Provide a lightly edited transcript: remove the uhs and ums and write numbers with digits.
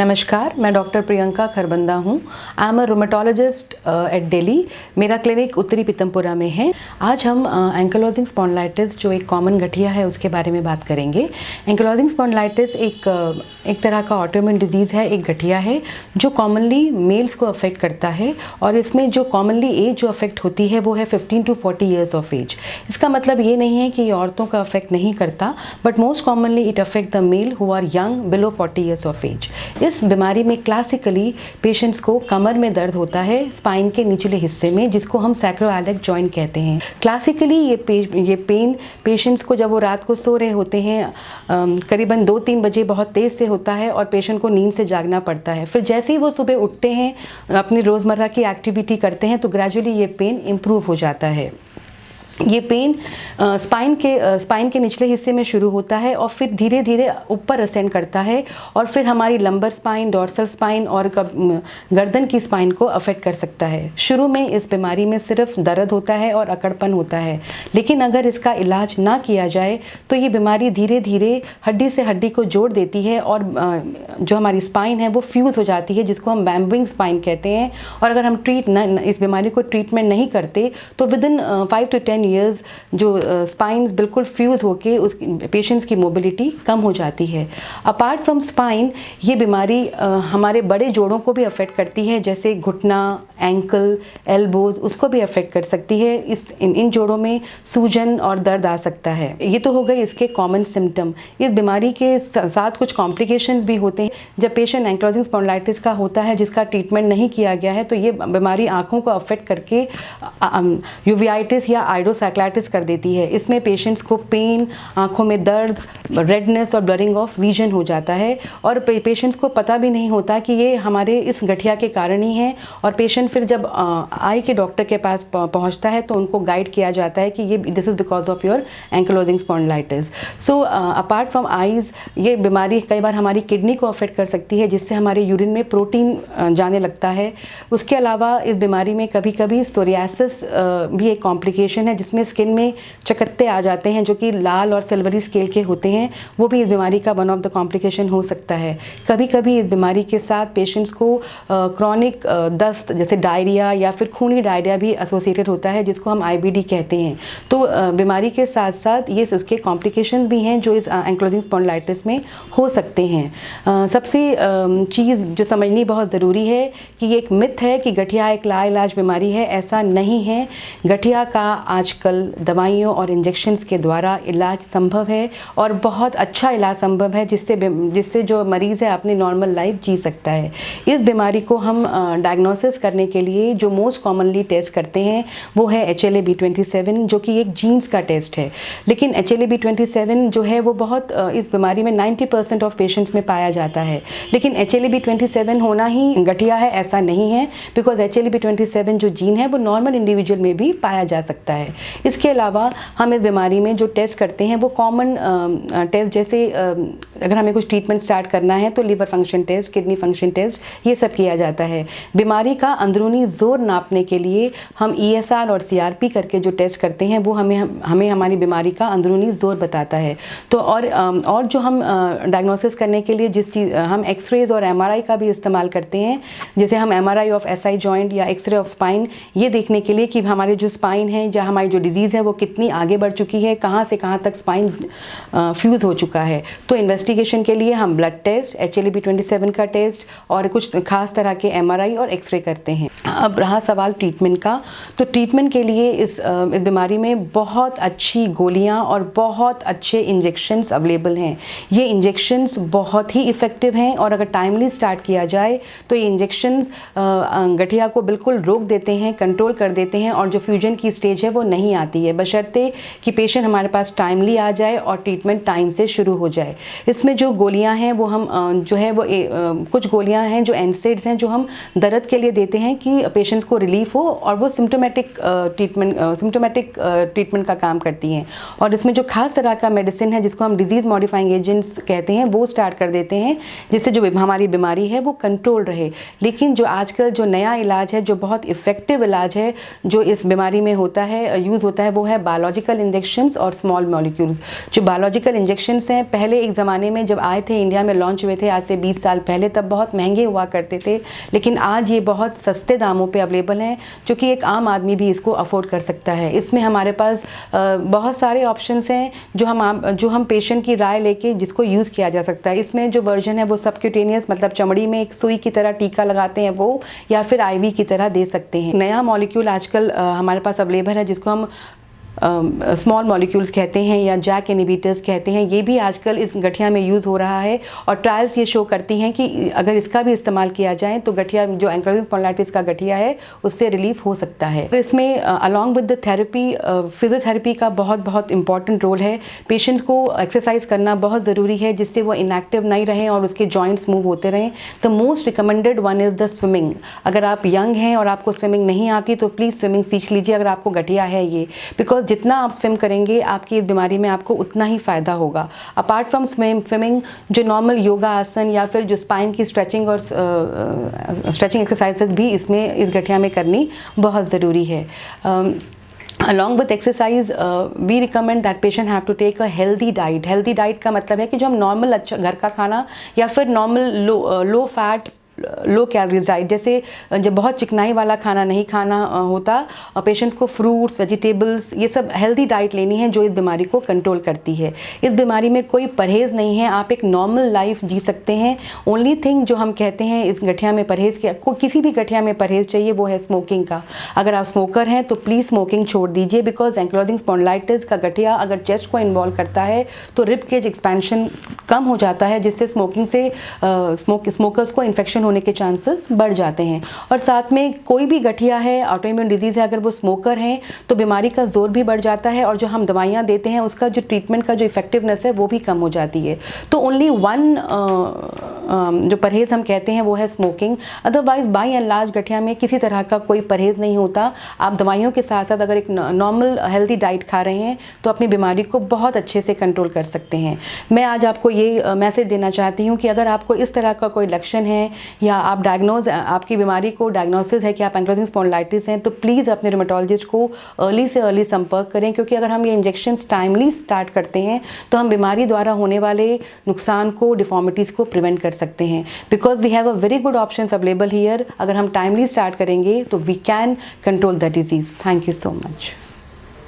नमस्कार, मैं डॉक्टर प्रियंका खरबंदा हूँ। I am a rheumatologist at Delhi. मेरा क्लिनिक उत्तरी पीतमपुरा में है। आज हम एंकिलोजिंग स्पॉन्डिलाइटिस जो एक कॉमन गठिया है उसके बारे में बात करेंगे। एंकिलोजिंग स्पॉन्डिलाइटिस एक तरह का ऑटोइम्यून डिजीज़ है, एक गठिया है जो कॉमनली मेल्स को अफेक्ट करता है और इसमें जो कॉमनली एज जो अफेक्ट होती है वो है 15 to 40 ईयर्स ऑफ एज। इसका मतलब ये नहीं है कि ये औरतों का अफेक्ट नहीं करता, but most commonly it affect the male who are young below 40 years of age. इस बीमारी में क्लासिकली पेशेंट्स को कमर में दर्द होता है, स्पाइन के निचले हिस्से में, जिसको हम सैक्रोइलिक जॉइंट कहते हैं। क्लासिकली ये पेन पेशेंट्स को जब वो रात को सो रहे होते हैं करीबन 2-3 बजे बहुत तेज़ से होता है और पेशेंट को नींद से जागना पड़ता है। फिर जैसे ही वो सुबह उठते हैं, अपनी रोज़मर्रा की एक्टिविटी करते हैं, तो ग्रेजुअली ये पेन इम्प्रूव हो जाता है। ये पेन स्पाइन के निचले हिस्से में शुरू होता है और फिर धीरे धीरे ऊपर असेंड करता है और फिर हमारी लंबर स्पाइन, डॉर्सल स्पाइन और गर्दन की स्पाइन को अफेक्ट कर सकता है। शुरू में इस बीमारी में सिर्फ दर्द होता है और अकड़पन होता है, लेकिन अगर इसका इलाज ना किया जाए तो ये बीमारी धीरे धीरे हड्डी से हड्डी को जोड़ देती है और जो हमारी स्पाइन है वो फ्यूज़ हो जाती है, जिसको हम बैम्बुइंग स्पाइन कहते हैं। और अगर हम इस बीमारी को ट्रीटमेंट नहीं करते तो विदिन 5 to 10 ईयर्स जो स्पाइन्स बिल्कुल फ्यूज़ होके उस पेशेंट्स की मोबिलिटी कम हो जाती है। अपार्ट फ्रॉम स्पाइन, ये बीमारी हमारे बड़े जोड़ों को भी अफेक्ट करती है, जैसे घुटना, एंकल, एल्बोज, उसको भी अफेक्ट कर सकती है। इन जोड़ों में सूजन और दर्द आ सकता है। ये तो हो गए इसके कॉमन सिम्टम। इस बीमारी के साथ कुछ कॉम्प्लिकेशंस भी होते हैं। जब पेशेंट एंकिलोजिंग स्पॉन्डिलाइटिस का होता है जिसका ट्रीटमेंट नहीं किया गया है, तो ये बीमारी आँखों को अफेक्ट करके यूवियाइटिस या आइडोसाइक्लाइटिस कर देती है। इसमें पेशेंट्स को पेन, आँखों में दर्द, रेडनेस और ब्लरिंग ऑफ विजन हो जाता है और पेशेंट्स को पता भी नहीं होता कि ये हमारे इस गठिया के कारण ही है। और पेशेंट फिर जब आई के डॉक्टर के पास पहुंचता है तो उनको गाइड किया जाता है कि ये this is because of your ankylosing spondylitis. So apart from eyes, ये बीमारी कई बार हमारी किडनी को अफेक्ट कर सकती है, जिससे हमारे यूरिन में प्रोटीन जाने लगता है। उसके अलावा इस बीमारी में कभी कभी सोरियासिस भी एक कॉम्प्लिकेशन है, जिसमें स्किन में चकत्ते आ जाते हैं जो कि लाल और सिल्वरी स्केल के होते हैं। वो भी इस बीमारी का वन ऑफ द कॉम्प्लिकेशन हो सकता है। कभी कभी इस बीमारी के साथ पेशेंट्स को क्रॉनिक दस्त जैसे डायरिया या फिर खूनी डायरिया भी एसोसिएटेड होता है, जिसको हम IBD कहते हैं। तो बीमारी के साथ साथ ये उसके कॉम्प्लिकेशन भी हैं जो इस एंकिलोजिंग स्पॉन्डिलाइटिस में हो सकते हैं। सबसे चीज़ जो समझनी बहुत ज़रूरी है कि ये एक मिथ है कि गठिया एक लाइलाज बीमारी है। ऐसा नहीं है। गठिया का आजकल दवाइयों और इंजेक्शन्स के द्वारा इलाज संभव है और बहुत अच्छा इलाज संभव है, जिससे जो मरीज़ है अपनी नॉर्मल लाइफ जी सकता है। इस बीमारी को हम डायग्नोसिस करने के लिए जो मोस्ट कॉमनली टेस्ट करते हैं वो है HLA-B27, जो कि एक जीन्स का टेस्ट है। लेकिन HLA-B27 जो है वो बहुत इस बीमारी में 90% ऑफ पेशेंट्स में पाया जाता है। लेकिन HLA-B27 होना ही गठिया है ऐसा नहीं है, बिकॉज HLA-B27 जो जीन है वो नॉर्मल इंडिविजुअल में भी पाया जा सकता है। इसके अलावा हम इस बीमारी में जो टेस्ट करते हैं वो कॉमन टेस्ट, जैसे अगर हमें कुछ ट्रीटमेंट स्टार्ट करना है तो liver function test, kidney function test, ये सब किया जाता है। बीमारी का अंदरूनी जोर नापने के लिए हम ESR और CRP करके जो टेस्ट करते हैं वो हमें हमारी बीमारी का अंदरूनी जोर बताता है। तो और जो हम डायग्नोसिस करने के लिए जिस चीज़ हम एक्सरेज और MRI का भी इस्तेमाल करते हैं, जैसे हम MRI ऑफ SI जॉइंट या एक्सरे ऑफ स्पाइन, ये देखने के लिए कि हमारे जो स्पाइन है या हमारी जो डिजीज़ है वो कितनी आगे बढ़ चुकी है, कहाँ से कहाँ तक स्पाइन फ्यूज़ हो चुका है। तो इन्वेस्टिगेशन के लिए हम ब्लड टेस्ट, HLA-B27 का टेस्ट और कुछ खास तरह के MRI और एक्सरे करते हैं। अब रहा सवाल ट्रीटमेंट का, तो ट्रीटमेंट के लिए इस बीमारी में बहुत अच्छी गोलियां और बहुत अच्छे इंजेक्शन्स अवेलेबल हैं। ये इंजेक्शन्स बहुत ही इफ़ेक्टिव हैं और अगर टाइमली स्टार्ट किया जाए तो ये इंजेक्शन्स गठिया को बिल्कुल रोक देते हैं, कंट्रोल कर देते हैं और जो फ्यूजन की स्टेज है वो नहीं आती है, बशर्ते कि पेशेंट हमारे पास टाइमली आ जाए और ट्रीटमेंट टाइम से शुरू हो जाए। इसमें जो गोलियां हैं वो हम जो है वो कुछ गोलियां हैं जो NSAIDs हैं, जो हम दर्द के लिए देते हैं कि पेशेंट्स को रिलीफ हो, और वो सिम्टोमेटिक ट्रीटमेंट का काम करती हैं। और इसमें जो खास तरह का मेडिसिन है जिसको हम डिजीज़ मॉडिफाइंग एजेंट्स कहते हैं वो स्टार्ट कर देते हैं, जिससे जो हमारी बीमारी है वो कंट्रोल रहे। लेकिन जो आजकल जो नया इलाज है, जो बहुत इफ़ेक्टिव इलाज है जो इस बीमारी में होता है, यूज़ होता है वो है बायोलॉजिकल इंजेक्शंस और स्मॉल मॉलिक्यूल्स। जो बायोलॉजिकल इंजेक्शंस हैं, पहले एक ज़माने में जब आए थे, इंडिया में लॉन्च हुए थे आज से 20 साल पहले, तब बहुत महंगे हुआ करते थे, लेकिन आज ये बहुत सस्ते दामों पे अवेलेबल हैं, जो कि एक आम आदमी भी इसको अफोर्ड कर सकता है। इसमें हमारे पास बहुत सारे ऑप्शंस हैं जो हम पेशेंट की राय लेके जिसको यूज़ किया जा सकता है। इसमें जो वर्जन है वो सबक्यूटेनियस, मतलब चमड़ी में एक सुई की तरह टीका लगाते हैं वो, या फिर आईवी की तरह दे सकते हैं। नया मॉलिक्यूल आजकल हमारे पास अवेलेबल है जिसको हम स्मॉल मॉलिक्यूल्स कहते हैं या जैक इनहिबिटर्स कहते हैं। ये भी आजकल इस गठिया में यूज़ हो रहा है और ट्रायल्स ये शो करती हैं कि अगर इसका भी इस्तेमाल किया जाए तो गठिया, जो एंकाइलोजिंग स्पॉन्डिलाइटिस का गठिया है, उससे रिलीफ हो सकता है। इसमें along with the therapy, physiotherapy का बहुत इंपॉर्टेंट रोल है। पेशेंट को एक्सरसाइज करना बहुत ज़रूरी है जिससे वो इनएक्टिव नहीं रहें और उसके जॉइंट्स मूव होते रहें। The most recommended one is the swimming. अगर आप यंग हैं और आपको स्विमिंग नहीं आती तो प्लीज़ स्विमिंग सीख लीजिए अगर आपको गठिया है ये, बिकॉज जितना आप स्विम करेंगे आपकी इस बीमारी में आपको उतना ही फ़ायदा होगा। अपार्ट फ्रॉम स्विमिंग, जो नॉर्मल योगा आसन या फिर जो स्पाइन की स्ट्रेचिंग और स्ट्रेचिंग एक्सरसाइजेस भी इसमें इस गठिया में करनी बहुत ज़रूरी है। Along with exercise, we recommend that patient have to take a healthy diet. Healthy diet का मतलब है कि जो हम नॉर्मल अच्छा घर का खाना या फिर normal low fat low calories diet, जैसे जब बहुत चिकनाई वाला खाना नहीं खाना होता, पेशेंट्स को फ्रूट्स, वेजिटेबल्स, ये सब हेल्दी डाइट लेनी है जो इस बीमारी को कंट्रोल करती है। इस बीमारी में कोई परहेज़ नहीं है, आप एक नॉर्मल लाइफ जी सकते हैं। ओनली थिंग जो हम कहते हैं इस गठिया में परहेज़ के, को किसी भी गठिया में परहेज़ चाहिए वो है स्मोकिंग का। अगर आप स्मोकर हैं तो प्लीज़ स्मोकिंग छोड़ दीजिए, बिकॉज एंकाइलोजिंग स्पॉन्डिलाइटिस का गठिया अगर चेस्ट को इन्वॉल्व करता है तो रिब केज एक्सपेंशन कम हो जाता है, जिससे स्मोकिंग से स्मोकर्स को इन्फेक्शन होने के चांसेस बढ़ जाते हैं। और साथ में कोई भी गठिया है, ऑटोइम्यून डिजीज़ है, अगर वो स्मोकर हैं तो बीमारी का जोर भी बढ़ जाता है और जो हम दवाइयाँ देते हैं उसका जो ट्रीटमेंट का जो इफेक्टिवनेस है वो भी कम हो जाती है। तो ओनली वन जो परहेज़ हम कहते हैं वो है smoking. Otherwise by and large गठिया में किसी तरह का कोई परहेज़ नहीं होता। आप दवाइयों के साथ साथ अगर एक नॉर्मल हेल्दी डाइट खा रहे हैं तो अपनी बीमारी को बहुत अच्छे से कंट्रोल कर सकते हैं। मैं आज आपको ये मैसेज देना चाहती हूँ कि अगर आपको इस तरह का कोई लक्षण है या आप आपकी बीमारी को डायग्नोसिस है कि आप एंकाइलोजिंग स्पॉन्डिलाइटिस हैं, तो प्लीज़ अपने रुमेटोलॉजिस्ट को अर्ली से अर्ली संपर्क करें, क्योंकि अगर हम ये इंजेक्शंस टाइमली स्टार्ट करते हैं तो हम बीमारी द्वारा होने वाले नुकसान को, डिफॉर्मिटीज़ को प्रिवेंट कर सकते हैं। Because we have a very good options available here. अगर हम टाइमली स्टार्ट करेंगे तो we can control the disease. Thank you so much.